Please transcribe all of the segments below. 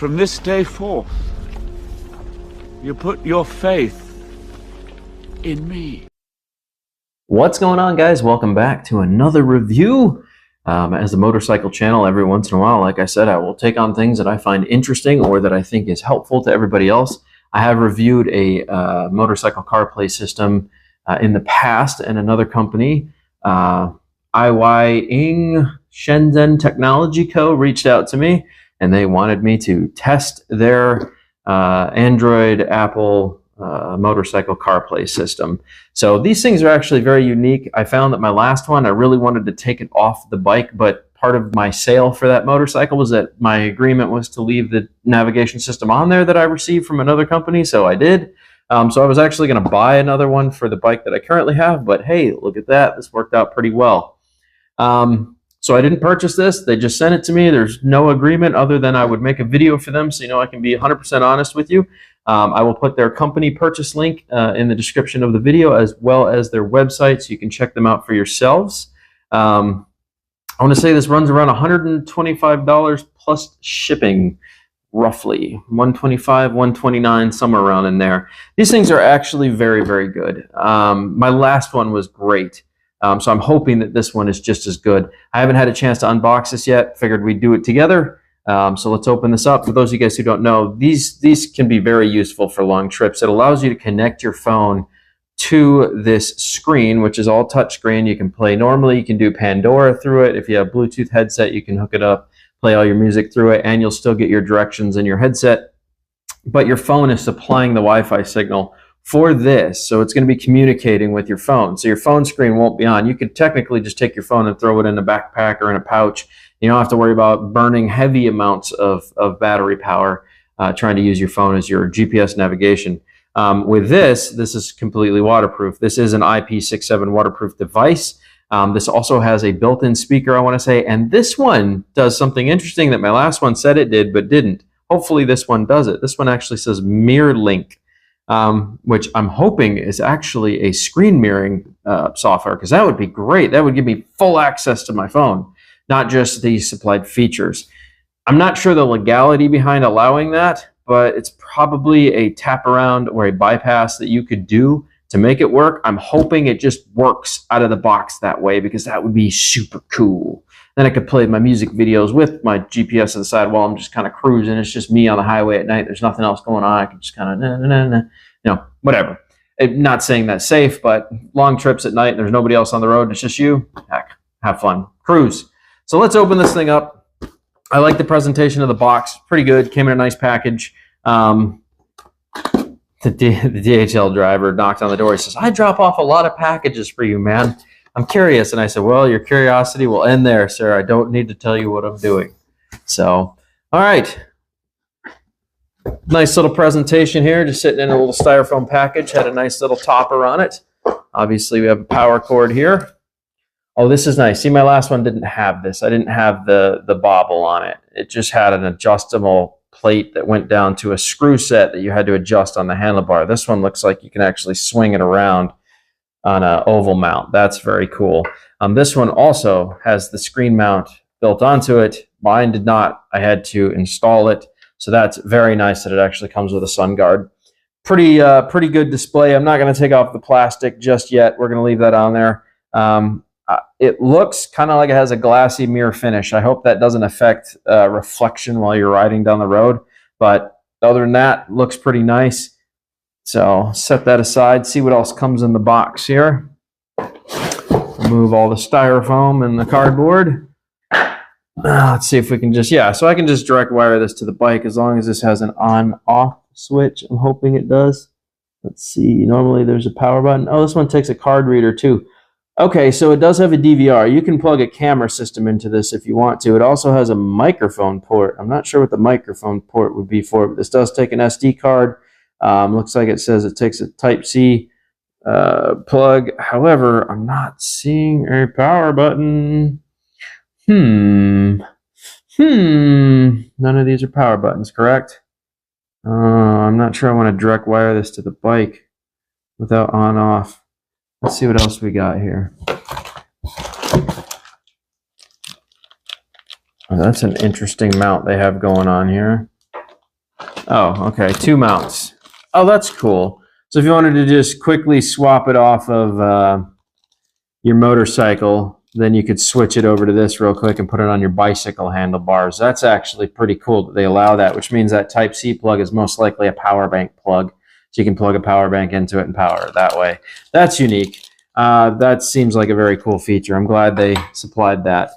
From this day forth, you put your faith in me. What's going on, guys? Welcome back to another review. As a motorcycle channel, every once in a while, like I said, I will take on things that I find interesting or that I think is helpful to everybody else. I have reviewed a motorcycle CarPlay system in the past, and another company, IYING Shenzhen Technology Co. reached out to me, and they wanted me to test their Android Apple motorcycle CarPlay system. So these things are actually very unique. I found that my last one, I really wanted to take it off the bike, but part of my sale for that motorcycle was that my agreement was to leave the navigation system on there that I received from another company, so I did. So I was actually going to buy another one for the bike that I currently have, but hey, look at that. This worked out pretty well. So I didn't purchase this. They just sent it to me. There's no agreement other than I would make a video for them, so you know I can be 100% honest with you. I will put their company purchase link in the description of the video, as well as their website, so you can check them out for yourselves. I want to say this runs around $125 plus shipping, roughly $125, $129, somewhere around in there. These things are actually very, very good. My last one was great. So I'm hoping that this one is just as good. I haven't had a chance to unbox this yet. Figured we'd do it together. So let's open this up. For those of you guys who don't know, these can be very useful for long trips. It allows you to connect your phone to this screen, which is all touch screen. You can play normally. You can do Pandora through it. If you have a Bluetooth headset, you can hook it up, play all your music through it, and you'll still get your directions in your headset. But your phone is supplying the Wi-Fi signal for this, so it's going to be communicating with your phone. So your phone screen won't be on. You could technically just take your phone and throw it in a backpack or in a pouch. You don't have to worry about burning heavy amounts of battery power trying to use your phone as your GPS navigation. With this is completely waterproof. This is an IP67 waterproof device. This also has a built-in speaker, I want to say, and this one does something interesting that my last one said it did but didn't. Hopefully this one does it. This one actually says Mirror Link, which I'm hoping is actually a screen mirroring software, because that would be great. That would give me full access to my phone, not just the supplied features. I'm not sure the legality behind allowing that, but it's probably a tap around or a bypass that you could do to make it work. I'm hoping it just works out of the box that way, because that would be super cool. Then I could play my music videos with my GPS on the side while I'm just kind of cruising. It's just me on the highway at night. There's nothing else going on. I can just kind of, you know, whatever. Not saying that's safe, but long trips at night and there's nobody else on the road. It's just you. Heck, have fun. Cruise. So let's open this thing up. I like the presentation of the box. Pretty good. Came in a nice package. The DHL driver knocked on the door. He says, "I drop off a lot of packages for you, man. I'm curious." And I said, "Well, your curiosity will end there, sir. I don't need to tell you what I'm doing." So, all right. Nice little presentation here, just sitting in a little styrofoam package. Had a nice little topper on it. Obviously, we have a power cord here. Oh, this is nice. See, my last one didn't have this. I didn't have the bobble on it. It just had an adjustable plate that went down to a screw set that you had to adjust on the handlebar. This one looks like you can actually swing it around on an oval mount. That's very cool. This one also has the screen mount built onto it. Mine did not. I had to install it. So that's very nice that it actually comes with a sun guard. Pretty good display. I'm not going to take off the plastic just yet. We're going to leave that on there. It looks kind of like it has a glassy mirror finish. I hope that doesn't affect reflection while you're riding down the road. But other than that, looks pretty nice. So set that aside. See what else comes in the box here. Remove all the styrofoam and the cardboard. Let's see if we can just, so I can just direct wire this to the bike as long as this has an on-off switch. I'm hoping it does. Let's see. Normally there's a power button. Oh, this one takes a card reader too. Okay, so it does have a DVR. You can plug a camera system into this if you want to. It also has a microphone port. I'm not sure what the microphone port would be for, but this does take an SD card. Looks like it says it takes a Type-C plug. However, I'm not seeing a power button. None of these are power buttons, correct? I'm not sure I want to direct wire this to the bike without on-off. Let's see what else we got here. Oh, that's an interesting mount they have going on here. Oh, okay, 2 mounts. Oh, that's cool. So if you wanted to just quickly swap it off of your motorcycle, then you could switch it over to this real quick and put it on your bicycle handlebars. That's actually pretty cool that they allow that, which means that Type-C plug is most likely a power bank plug. So you can plug a power bank into it and power it that way. That's unique. That seems like a very cool feature. I'm glad they supplied that.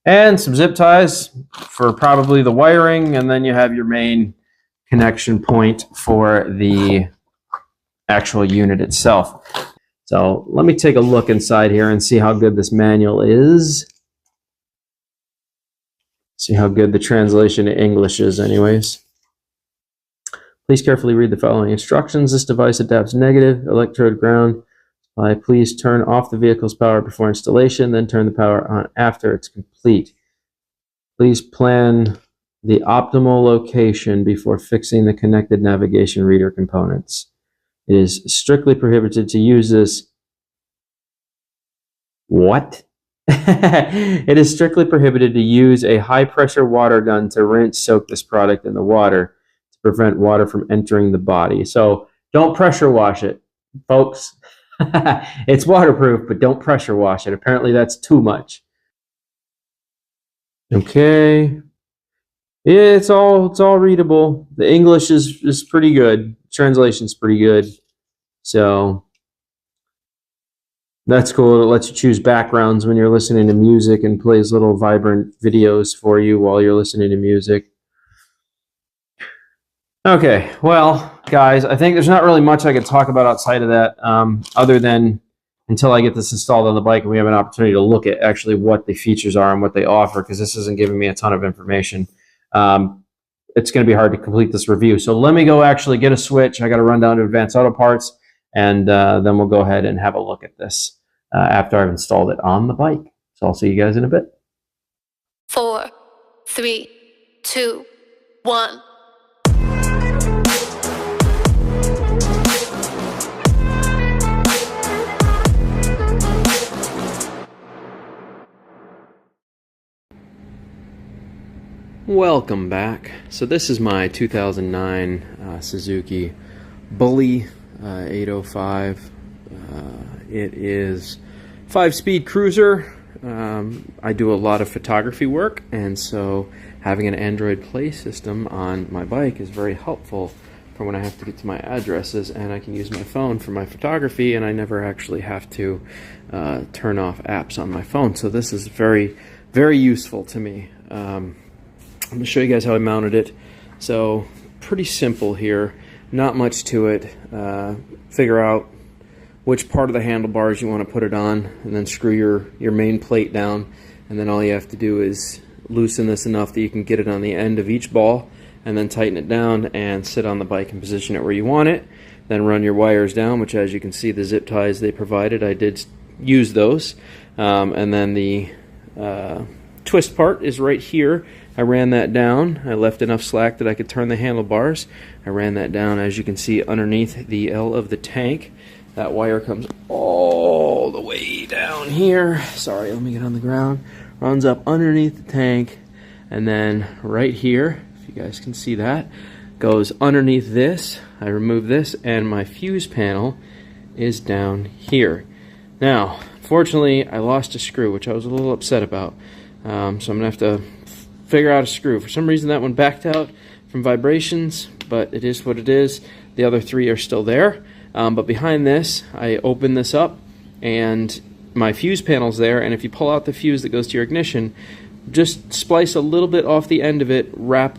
And some zip ties for probably the wiring, and then you have your main connection point for the actual unit itself. So let me take a look inside here and see how good this manual is. See how good the translation to English is anyways. Please carefully read the following instructions. This device adapts negative electrode ground. Please turn off the vehicle's power before installation, then turn the power on after it's complete. Please plan the optimal location before fixing the connected navigation reader components. It is strictly prohibited to use this. What? It is strictly prohibited to use a high-pressure water gun to rinse soak this product in the water to prevent water from entering the body. So don't pressure wash it, folks. It's waterproof, but don't pressure wash it. Apparently that's too much. Okay. Yeah, it's all readable. The English is pretty good. Translation's pretty good. So that's cool. It lets you choose backgrounds when you're listening to music and plays little vibrant videos for you while you're listening to music. Okay, well, guys, I think there's not really much I could talk about outside of that, other than until I get this installed on the bike and we have an opportunity to look at actually what the features are and what they offer, because this isn't giving me a ton of information. It's going to be hard to complete this review. So let me go actually get a switch. I got to run down to Advanced Auto Parts, and then we'll go ahead and have a look at this after I've installed it on the bike. So I'll see you guys in a bit. 4, 3, 2, 1. Welcome back. So this is my 2009 Suzuki Bully 805. It is 5-speed cruiser. I do a lot of photography work, and so having an Android Play system on my bike is very helpful for when I have to get to my addresses, and I can use my phone for my photography, and I never actually have to turn off apps on my phone. So this is very, very useful to me. I'm going to show you guys how I mounted it. So pretty simple here, not much to it. Figure out which part of the handlebars you want to put it on, and then screw your main plate down, and then all you have to do is loosen this enough that you can get it on the end of each ball, and then tighten it down and sit on the bike and position it where you want it. Then run your wires down, which, as you can see, the zip ties they provided, I did use those. And then the twist part is right here. I ran that down. I left enough slack that I could turn the handlebars. I ran that down, as you can see, underneath the L of the tank. That wire comes all the way down here. Sorry, let me get on the ground. Runs up underneath the tank, and then right here, if you guys can see that, goes underneath this. I remove this, and my fuse panel is down here. Now, fortunately, I lost a screw, which I was a little upset about. So I'm going to have to figure out a screw. For some reason that one backed out from vibrations, but it is what it is. The other three are still there. But behind this, I open this up, and my fuse panel's there, and if you pull out the fuse that goes to your ignition, just splice a little bit off the end of it, wrap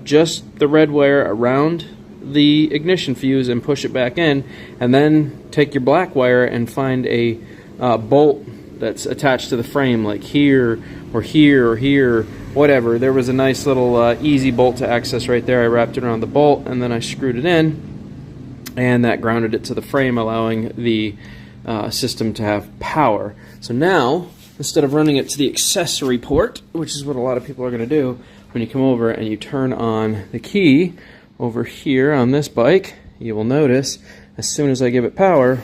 just the red wire around the ignition fuse and push it back in, and then take your black wire and find a bolt that's attached to the frame, like here or here or here, whatever. There was a nice little easy bolt to access right there. I wrapped it around the bolt, and then I screwed it in, and that grounded it to the frame, allowing the system to have power. So now, instead of running it to the accessory port, which is what a lot of people are going to do, when you come over and you turn on the key over here on this bike, you will notice as soon as I give it power,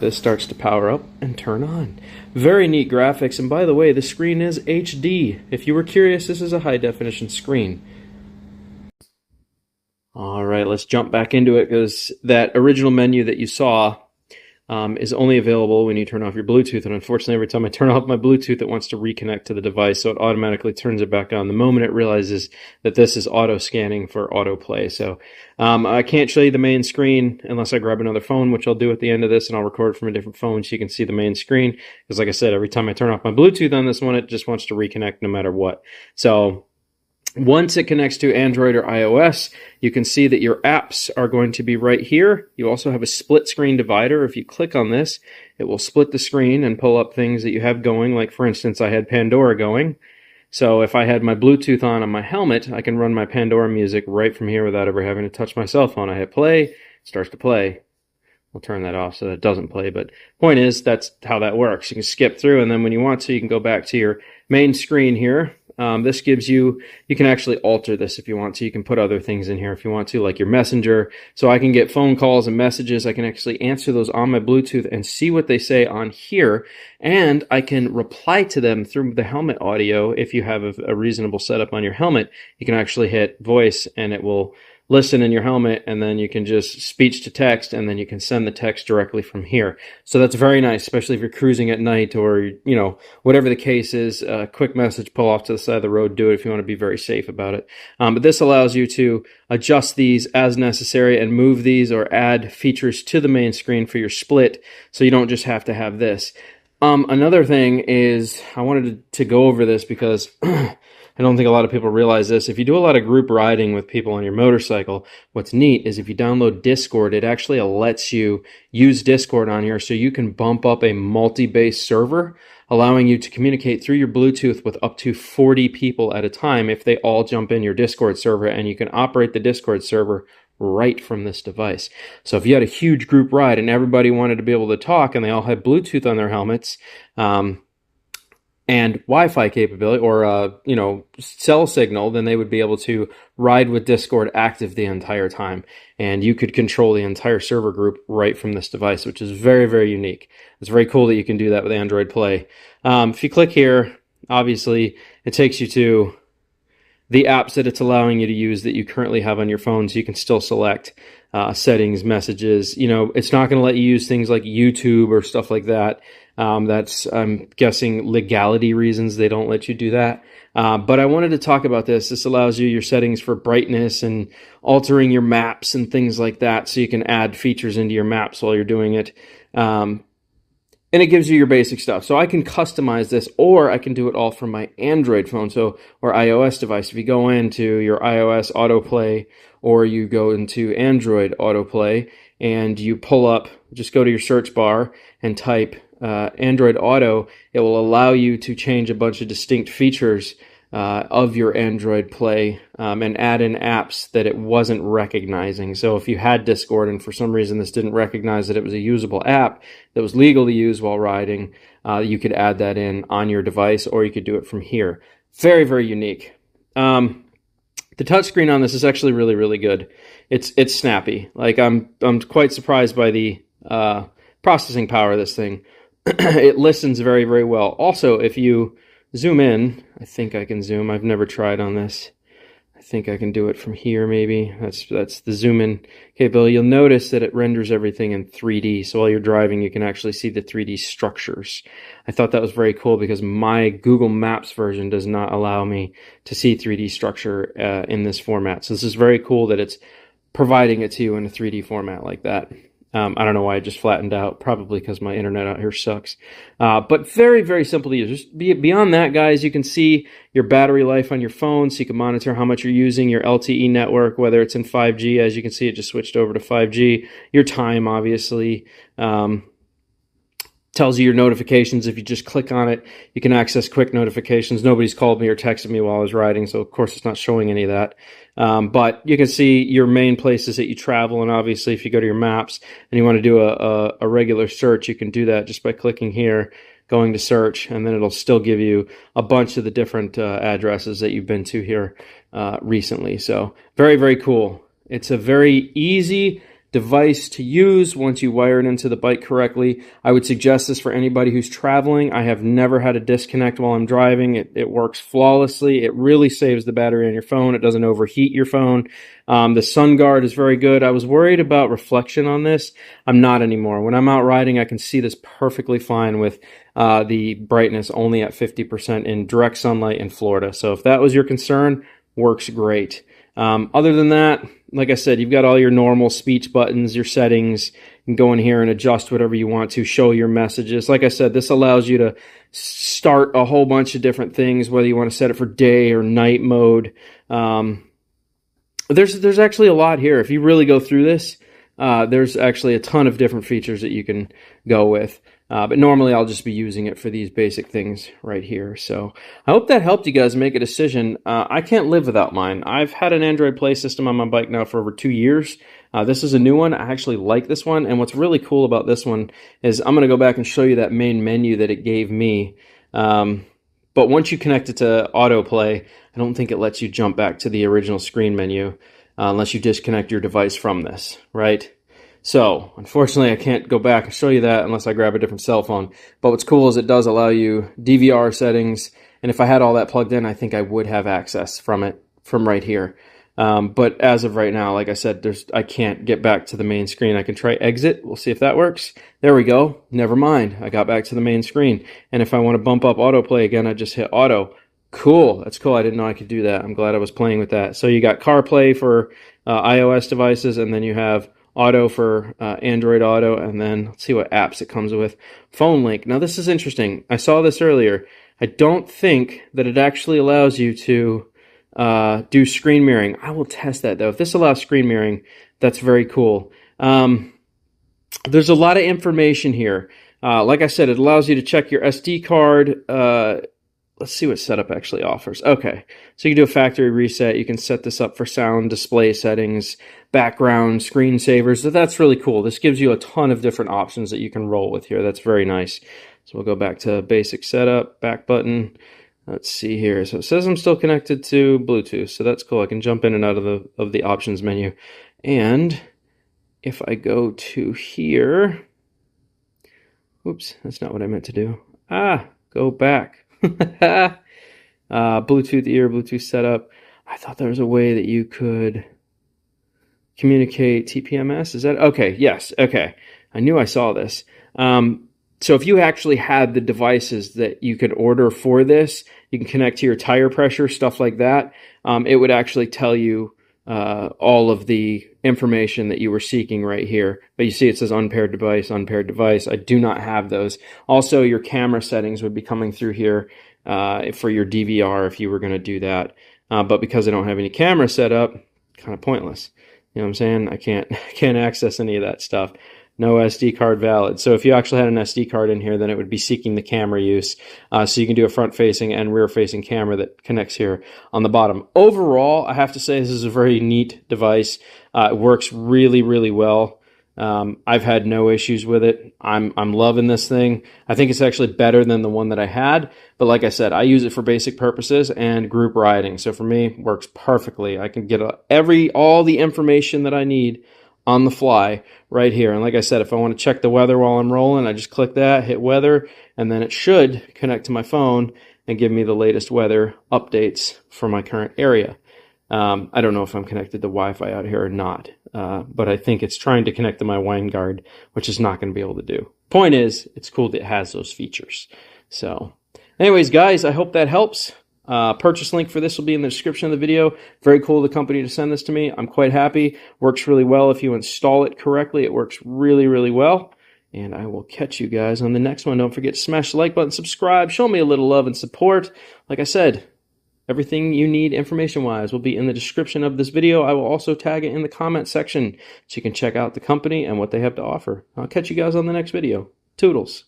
this starts to power up and turn on. Very neat graphics, and by the way, the screen is HD. If you were curious, this is a high-definition screen. All right, let's jump back into it, because that original menu that you saw is only available when you turn off your Bluetooth, and unfortunately every time I turn off my Bluetooth it wants to reconnect to the device, so it automatically turns it back on the moment it realizes that this is auto scanning for autoplay. So I can't show you the main screen unless I grab another phone, which I'll do at the end of this, and I'll record from a different phone so you can see the main screen, because like I said, every time I turn off my Bluetooth on this one it just wants to reconnect no matter what. So once it connects to Android or iOS, you can see that your apps are going to be right here. You also have a split screen divider. If you click on this, it will split the screen and pull up things that you have going. Like for instance, I had Pandora going. So if I had my Bluetooth on my helmet, I can run my Pandora music right from here without ever having to touch my cell phone. I hit play, it starts to play. We'll turn that off so that it doesn't play, but point is, that's how that works. You can skip through, and then when you want to, you can go back to your main screen here. This gives you can actually alter this if you want to. You can put other things in here if you want to, like your messenger. So I can get phone calls and messages. I can actually answer those on my Bluetooth and see what they say on here. And I can reply to them through the helmet audio. If you have a reasonable setup on your helmet, you can actually hit voice and it will listen in your helmet, and then you can just speech to text, and then you can send the text directly from here. So that's very nice, especially if you're cruising at night or, you know, whatever the case is. Quick message, pull off to the side of the road, do it if you want to be very safe about it. But this allows you to adjust these as necessary and move these or add features to the main screen for your split, so you don't just have to have this. Another thing is, I wanted to go over this because I don't think a lot of people realize this. If you do a lot of group riding with people on your motorcycle, what's neat is if you download Discord, it actually lets you use Discord on here, so you can bump up a multi-base server, allowing you to communicate through your Bluetooth with up to 40 people at a time if they all jump in your Discord server, and you can operate the Discord server right from this device. So if you had a huge group ride and everybody wanted to be able to talk and they all had Bluetooth on their helmets, and Wi-Fi capability, or you know, cell signal, then they would be able to ride with Discord active the entire time, and you could control the entire server group right from this device, which is very, very unique. It's very cool that you can do that with Android Play. If you click here, obviously it takes you to the apps that it's allowing you to use that you currently have on your phone, so you can still select settings, messages. You know, it's not going to let you use things like YouTube or stuff like that. That's, I'm guessing, legality reasons they don't let you do that. But I wanted to talk about this. This allows you your settings for brightness and altering your maps and things like that, so you can add features into your maps while you're doing it. And it gives you your basic stuff. So I can customize this, or I can do it all from my Android phone, or iOS device. If you go into your iOS autoplay, or you go into Android autoplay, and you pull up, just go to your search bar and type Android Auto, it will allow you to change a bunch of distinct features of your Android Play, and add in apps that it wasn't recognizing. So if you had Discord and for some reason this didn't recognize that it was a usable app that was legal to use while riding, you could add that in on your device, or you could do it from here. Very, very unique. The touchscreen on this is actually really, really good. It's snappy. Like, I'm quite surprised by the processing power of this thing. It listens very, very well. Also, if you zoom in, I think I can zoom. I've never tried on this. I think I can do it from here, maybe. That's the zoom in capability. You'll notice that it renders everything in 3D. So while you're driving, you can actually see the 3D structures. I thought that was very cool because my Google Maps version does not allow me to see 3D structure in this format. So this is very cool that it's providing it to you in a 3D format like that. I don't know why it just flattened out, probably because my internet out here sucks. But very, very simple to use. Just beyond that, guys, you can see your battery life on your phone, so you can monitor how much you're using, your LTE network, whether it's in 5G. As you can see, it just switched over to 5G. Your time, obviously. Tells you your notifications. If you just click on it, you can access quick notifications. Nobody's called me or texted me while I was riding, so of course it's not showing any of that. But you can see your main places that you travel, and obviously if you go to your maps and you want to do a regular search, you can do that just by clicking here, going to search, and then it'll still give you a bunch of the different addresses that you've been to here recently. So very, very cool. It's a very easy device to use once you wire it into the bike correctly. I would suggest this for anybody who's traveling. I have never had a disconnect while I'm driving. It works flawlessly. It really saves the battery on your phone. It doesn't overheat your phone. The sun guard is very good. I was worried about reflection on this. I'm not anymore. When I'm out riding, I can see this perfectly fine with the brightness only at 50% in direct sunlight in Florida. So if that was your concern, works great. Other than that, like I said, you've got all your normal speech buttons, your settings. You can go in here and adjust whatever you want to, show your messages. Like I said, this allows you to start a whole bunch of different things, whether you want to set it for day or night mode. There's actually a lot here. If you really go through this, there's actually a ton of different features that you can go with. But normally I'll just be using it for these basic things right here. So I hope that helped you guys make a decision. I can't live without mine. I've had an Android Play system on my bike now for over 2 years. This is a new one. I actually like this one. And what's really cool about this one is I'm going to go back and show you that main menu that it gave me. But once you connect it to autoplay, I don't think it lets you jump back to the original screen menu unless you disconnect your device from this, right? So, unfortunately, I can't go back and show you that unless I grab a different cell phone. But what's cool is it does allow you DVR settings, and if I had all that plugged in, I think I would have access from right here. But as of right now, like I said, I can't get back to the main screen. I can try exit. We'll see if that works. There we go. Never mind. I got back to the main screen. And if I want to bump up autoplay again, I just hit auto. Cool. That's cool. I didn't know I could do that. I'm glad I was playing with that. So you got CarPlay for iOS devices, and then you have Auto for Android Auto, and then let's see what apps it comes with. Phone Link. Now this is interesting. I saw this earlier. I don't think that it actually allows you to do screen mirroring. I will test that though. If this allows screen mirroring, that's very cool. There's a lot of information here. Like I said, it allows you to check your SD card. Let's see what setup actually offers. Okay, so you can do a factory reset. You can set this up for sound, display settings, background, screensavers. So that's really cool. This gives you a ton of different options that you can roll with here. That's very nice. So we'll go back to basic setup, back button. Let's see here. So it says I'm still connected to Bluetooth. So that's cool. I can jump in and out of the options menu. And if I go to here, oops, that's not what I meant to do. Go back. Bluetooth ear, Bluetooth setup. I thought there was a way that you could communicate TPMS. Is that okay? Yes. Okay. I knew I saw this. So if you actually had the devices that you could order for this, you can connect to your tire pressure, stuff like that. It would actually tell you all of the information that you were seeking right here. But you see it says unpaired device, unpaired device. I do not have those. Also, your camera settings would be coming through here for your DVR if you were going to do that. But because I don't have any camera set up, kind of pointless. You know what I'm saying? I can't access any of that stuff. No SD card valid. So if you actually had an SD card in here, then it would be seeking the camera use. So you can do a front-facing and rear-facing camera that connects here on the bottom. Overall, I have to say this is a very neat device. It works really, really well. I've had no issues with it. I'm loving this thing. I think it's actually better than the one that I had. But like I said, I use it for basic purposes and group riding. So for me, it works perfectly. I can get all the information that I need on the fly right here. And like I said, if I want to check the weather while I'm rolling, I just click that, hit weather, and then it should connect to my phone and give me the latest weather updates for my current area. I don't know if I'm connected to Wi-Fi out here or not, but I think it's trying to connect to my WineGuard, which is not going to be able to do. Point is, it's cool that it has those features. So anyways, guys, I hope that helps. Purchase link for this will be in the description of the video. Very cool of the company to send this to me. I'm quite happy. Works really well if you install it correctly. It works really, really well. And I will catch you guys on the next one. Don't forget to smash the like button, subscribe, show me a little love and support. Like I said, everything you need information-wise will be in the description of this video. I will also tag it in the comment section so you can check out the company and what they have to offer. I'll catch you guys on the next video. Toodles.